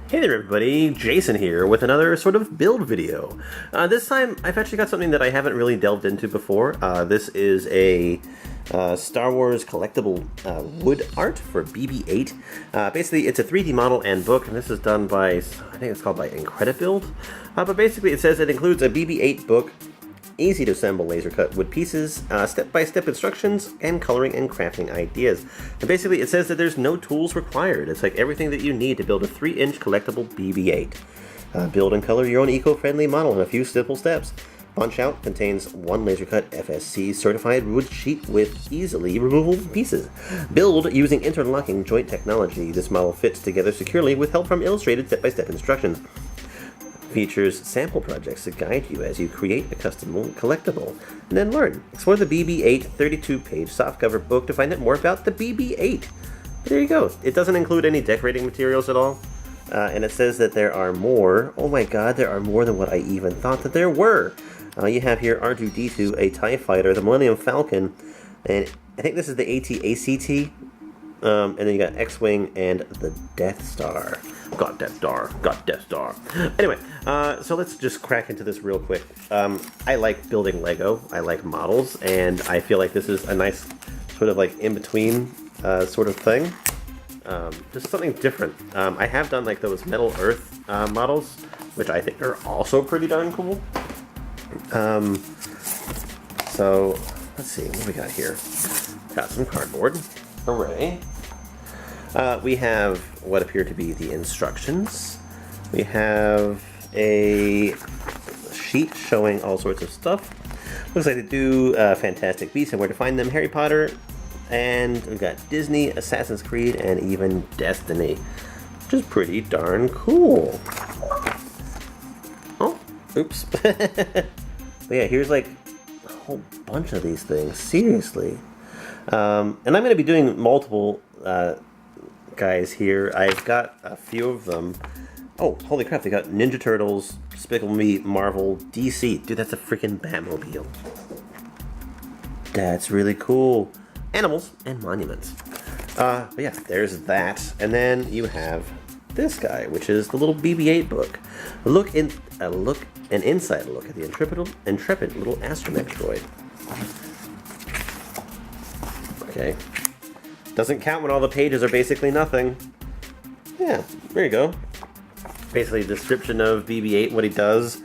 Hey there everybody, Jason here with another sort of build video. This time I've actually got something that I haven't really delved into before. This is a Star Wars collectible wood art for BB-8. Basically it's a 3D model and book, and this is done by, I think it's called by Incredibuilds. But basically it says it includes a BB-8 book, easy to assemble laser cut wood pieces, step-by-step instructions, and coloring and crafting ideas. And basically it says that there's no tools required. It's like everything that you need to build a 3-inch collectible BB-8. Build and color your own eco-friendly model in a few simple steps. Punch Out contains one laser cut FSC certified wood sheet with easily removable pieces. Build using interlocking joint technology. This model fits together securely with help from illustrated step-by-step instructions. Features sample projects to guide you as you create a custom collectible, and then learn. Explore the BB-8 32-page softcover book to find out more about the BB-8. There you go. It doesn't include any decorating materials at all, and it says that there are more. Oh my god, there are more than what I even thought that there were. You have here R2-D2, a TIE fighter, the Millennium Falcon, and I think this is the AT-ACT, and then you got X-Wing and the Death Star. Got Death Star. Got Death Star. Anyway, so let's just crack into this real quick. I like building Lego. I like models, and I feel like this is a nice sort of like in-between sort of thing. Just something different. I have done like those Metal Earth models, which I think are also pretty darn cool. So let's see what we got here. Got some cardboard. Hooray. We have what appear to be the instructions. We have a sheet showing all sorts of stuff. Looks like they do Fantastic Beasts and Where to Find Them, Harry Potter, and we've got Disney, Assassin's Creed, and even Destiny, which is pretty darn cool. Oh, oops. But yeah, here's like a whole bunch of these things, seriously. And I'm going to be doing multiple guys here. I've got a few of them. Oh, holy crap, they got Ninja Turtles, Despicable Me, Marvel, DC. Dude, that's a freaking Batmobile. That's really cool. Animals and monuments. But yeah, there's that. And then you have this guy, which is the little BB-8 book. An inside look at the intrepid little astromech droid. Okay. Doesn't count when all the pages are basically nothing. Yeah, there you go. Basically a description of BB-8, what he does,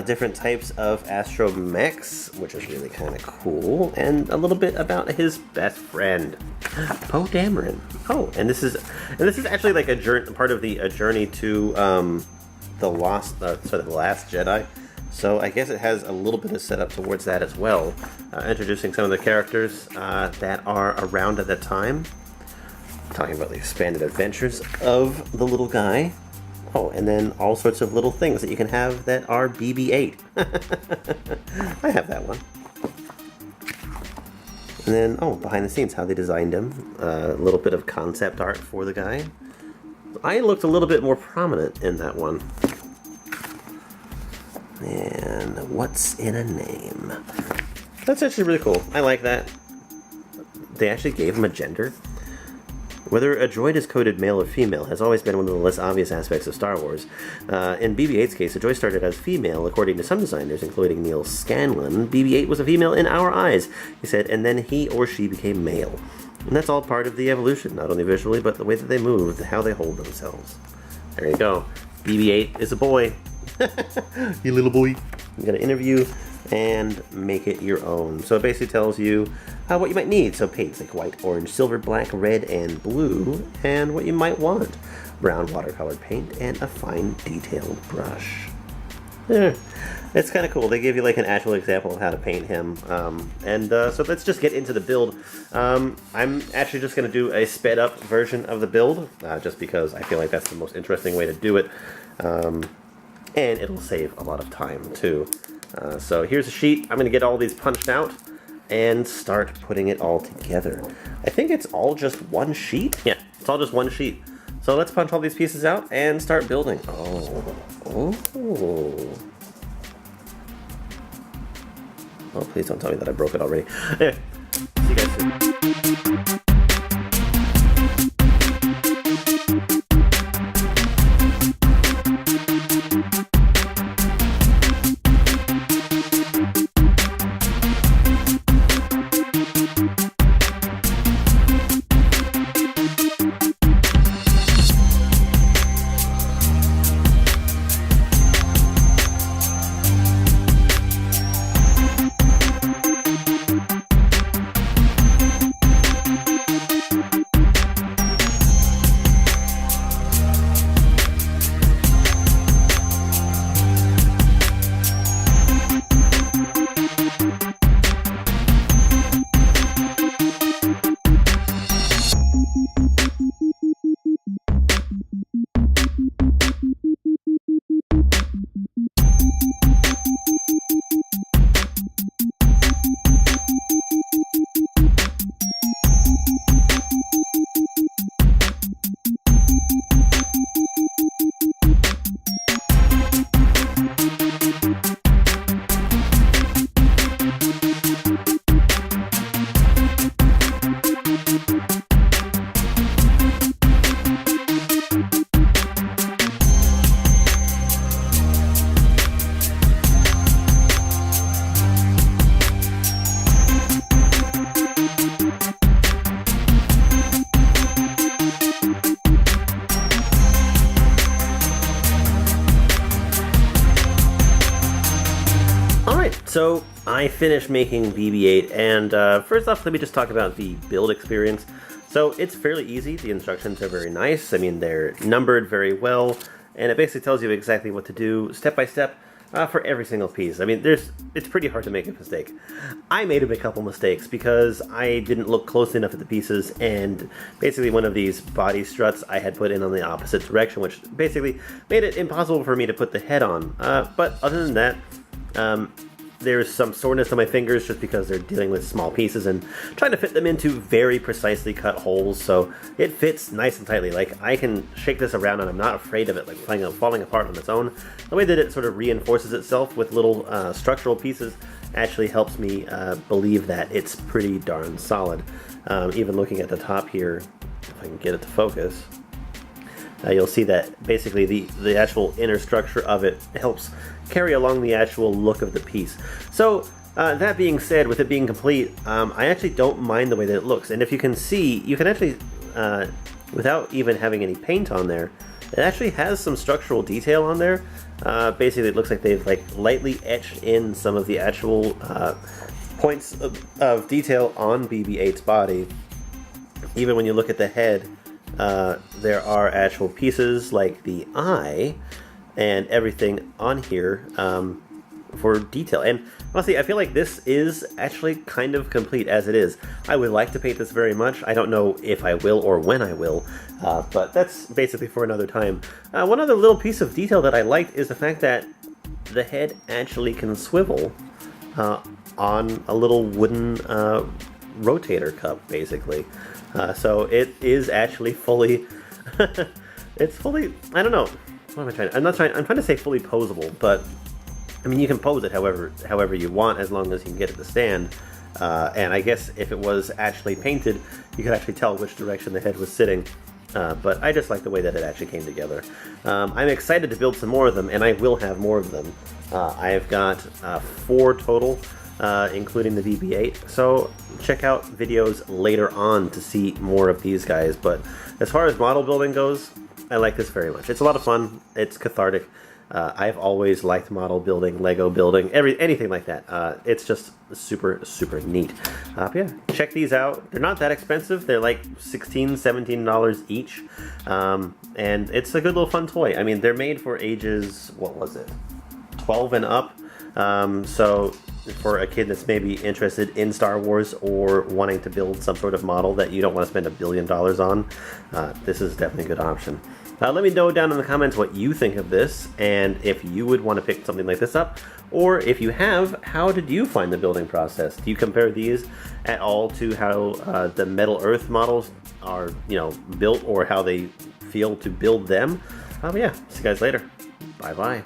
different types of astromechs, which is really kind of cool, and a little bit about his best friend, Poe Dameron. Oh, and this is actually like a part of the journey to the Last Jedi. So I guess it has a little bit of setup towards that as well, introducing some of the characters that are around at that time, talking about the expanded adventures of the little guy. Oh, and then all sorts of little things that you can have that are BB-8. I have that one. And then, oh, behind the scenes, how they designed him. A little bit of concept art for the guy. I looked a little bit more prominent in that one. And what's in a name? That's actually really cool. I like that. They actually gave him a gender. Whether a droid is coded male or female has always been one of the less obvious aspects of Star Wars. In BB-8's case, the droid started as female, according to some designers, including Neil Scanlon. BB-8 was a female in our eyes, he said, and then he or she became male. And that's all part of the evolution, not only visually, but the way that they move, how they hold themselves. There you go. BB-8 is a boy. You little boy. You gotta interview and make it your own. So it basically tells you what you might need. So paints like white, orange, silver, black, red, and blue, and what you might want. Brown watercolor paint and a fine detailed brush. It's kind of cool. They give you like an actual example of how to paint him. So let's just get into the build. I'm actually just going to do a sped up version of the build, just because I feel like that's the most interesting way to do it. And it'll save a lot of time too. So here's a sheet. I'm going to get all these punched out and start putting it all together. I think it's all just one sheet. Yeah, it's all just one sheet. So let's punch all these pieces out and start building. Oh, please don't tell me that I broke it already. Anyway, see you guys soon. So I finished making BB-8, and first off, let me just talk about the build experience. So it's fairly easy. The instructions are very nice. I mean, they're numbered very well, and it basically tells you exactly what to do step by step for every single piece. I mean, it's pretty hard to make a mistake. I made a couple mistakes because I didn't look closely enough at the pieces, and basically one of these body struts I had put in on the opposite direction, which basically made it impossible for me to put the head on. But other than that, there's some soreness on my fingers just because they're dealing with small pieces and trying to fit them into very precisely cut holes, so it fits nice and tightly. Like, I can shake this around and I'm not afraid of it like falling apart on its own. The way that it sort of reinforces itself with little structural pieces actually helps me believe that it's pretty darn solid. Even looking at the top here, if I can get it to focus, you'll see that basically the actual inner structure of it helps carry along the actual look of the piece. So that being said, with it being complete, I actually don't mind the way that it looks. And if you can see, you can actually, without even having any paint on there, it actually has some structural detail on there. Basically, it looks like they've lightly etched in some of the actual points of detail on BB-8's body. Even when you look at the head, there are actual pieces like the eye and everything on here for detail. And honestly, I feel like this is actually kind of complete as it is. I would like to paint this very much. I don't know if I will or when I will, but that's basically for another time. One other little piece of detail that I liked is the fact that the head actually can swivel on a little wooden rotator cup, basically. So it is actually fully, it's fully, I don't know, what am I trying to, I'm trying to say fully posable, but I mean, you can pose it however you want, as long as you can get it to stand. And I guess if it was actually painted, you could actually tell which direction the head was sitting. But I just like the way that it actually came together. I'm excited to build some more of them, and I will have more of them. I've got 4 total, including the BB-8. So check out videos later on to see more of these guys. But as far as model building goes, I like this very much. It's a lot of fun. It's cathartic. I've always liked model building, Lego building, anything like that. It's just super, super neat. Yeah, check these out. They're not that expensive. They're like $16, $17 each. And it's a good little fun toy. I mean, they're made for ages, what was it, 12 and up. So for a kid that's maybe interested in Star Wars or wanting to build some sort of model that you don't want to spend $1 billion on, this is definitely a good option. Let me know down in the comments what you think of this, and if you would want to pick something like this up, or if you have, how did you find the building process? Do you compare these at all to how the Metal Earth models are, built, or how they feel to build them? Yeah, see you guys later. Bye-bye.